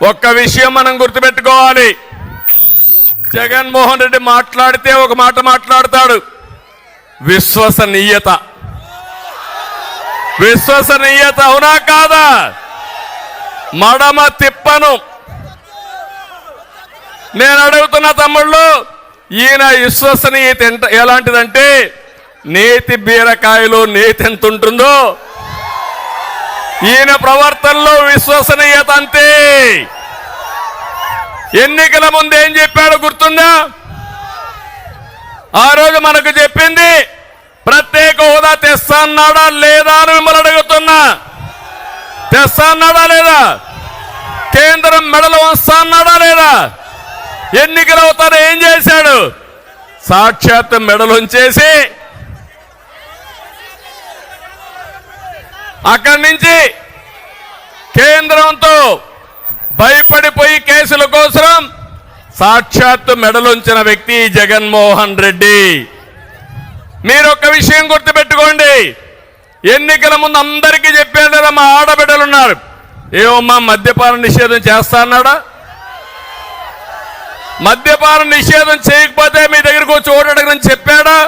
ఒక్క విషయం మనం గుర్తుపెట్టుకోవాలి. జగన్మోహన్ రెడ్డి మాట్లాడితే ఒక మాట మాట్లాడతాడు, విశ్వసనీయత. విశ్వసనీయత అవునా కాదా? మడమ తిప్పను. నేను అడుగుతున్న తమ్ముళ్ళు, ఈయన విశ్వసనీయత ఎలాంటిదంటే నేతి బీరకాయలో నేతి ఎంత ఉంటుందో ఈయన ప్రవర్తనలో విశ్వసనీయత అంతే. ఎన్నికల ముందు ఏం చెప్పాడు గుర్తుందా? ఆ రోజు మనకు చెప్పింది ప్రత్యేక హోదా తెస్తా అన్నాడా లేదా అని మిమ్మల్ని అడుగుతున్నా. తెస్తా అన్నాడా లేదా? కేంద్రం మెడలు వస్తా అన్నాడా లేదా? ఎన్నికలు అవుతారు ఏం చేశాడు? సాక్షాత్ మెడలుంచేసి అక్కడి నుంచి కేంద్రంతో భయపడిపోయి కేసుల కోసం సాక్షాత్తు మెడలుంచిన వ్యక్తి జగన్మోహన్ రెడ్డి. మీరు ఒక విషయం గుర్తుపెట్టుకోండి, ఎన్నికల ముందు అందరికీ చెప్పారు కదా, మా ఆడబిడ్డలు ఉన్నారు, ఏమమ్మా మద్యపాన నిషేధం చేస్తా అన్నాడా? మద్యపాన నిషేధం చేయకపోతే మీ దగ్గరకు వచ్చి ఓటు అడగని చెప్పాడా?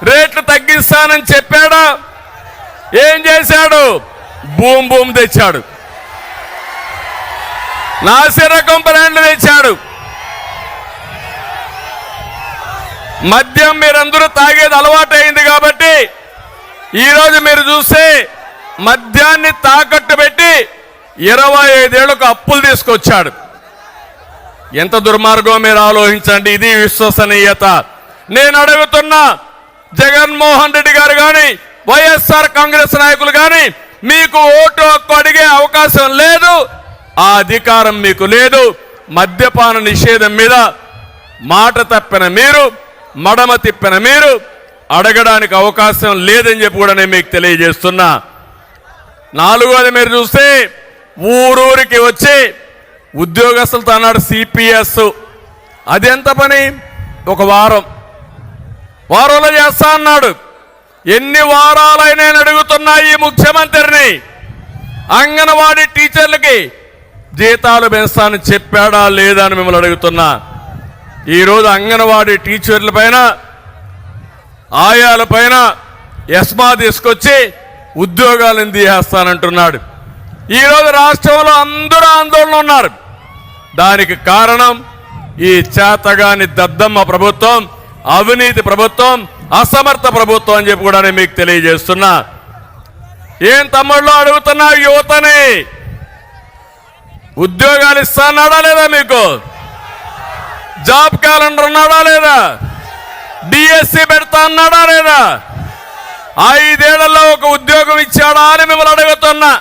రేట్లు తగ్గిస్తానని చెప్పాడా? ఏం చేశాడు? భూమి తెచ్చాడు, నాసిరకం బ్రాండ్లు తెచ్చాడు. మద్యం మీరందరూ తాగేది అలవాటు అయింది కాబట్టి ఈరోజు మీరు చూస్తే మద్యాన్ని తాకట్టు పెట్టి 25 ఏళ్లకు అప్పులు తీసుకొచ్చాడు. ఎంత దుర్మార్గం మీరు ఆలోచించండి. ఇది విశ్వసనీయత. నేను అడుగుతున్నా, జగన్మోహన్ రెడ్డి గారు కానీ వైఎస్ఆర్ కాంగ్రెస్ నాయకులు కానీ మీకు ఓటు హక్కు అడిగే అవకాశం లేదు, ఆ అధికారం మీకు లేదు. మద్యపాన నిషేధం మీద మాట తప్పిన మీరు, మడమ తిప్పిన మీరు అడగడానికి అవకాశం లేదని చెప్పి కూడా నేను మీకు తెలియజేస్తున్నా. నాలుగోది మీరు చూస్తే ఊరూరికి వచ్చి ఉద్యోగస్తులతో అన్నాడు సిపిఎస్. అది ఎంత పని? ఒక వారంలో చేస్తా అన్నాడు. ఎన్ని వారాలైనా అడుగుతున్నా ఈ ముఖ్యమంత్రిని, అంగన్వాడీ టీచర్లకి జీతాలు పెంచాలని చెప్పాడా లేదా అని మిమ్మల్ని అడుగుతున్నా. ఈరోజు అంగన్వాడీ టీచర్ల పైన, ఆయాల పైన ఎస్మా తీసుకొచ్చి ఉద్యోగాలను తీసేస్తానంటున్నాడు. ఈరోజు రాష్ట్రంలో అందరూ ఆందోళన ఉన్నారు. దానికి కారణం ఈ చేతగాని దద్దమ్మ ప్రభుత్వం, అవినీతి ప్రభుత్వం, అసమర్థ ప్రభుత్వం అని చెప్పి కూడా నేను మీకు తెలియజేస్తున్నా. ఏం తమ్ముళ్ళు అడుగుతున్నా, యువతని ఉద్యోగాలు ఇస్తాన్నాడా లేదా? మీకు జాబ్ క్యాలెండర్ ఉన్నాడా లేదా? డిఎస్సి పెడతా అన్నాడా లేదా? 5 ఏళ్లలో ఒక ఉద్యోగం ఇచ్చాడా అని మిమ్మల్ని అడుగుతున్నా.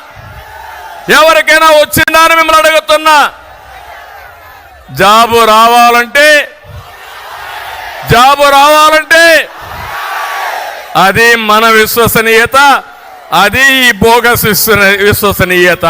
ఎవరికైనా వచ్చిందా అని మిమ్మల్ని అడుగుతున్నా. జాబు రావాలంటే అది మన విశ్వసనీయత, అది ఈ బోగస్ విశ్వసనీయత.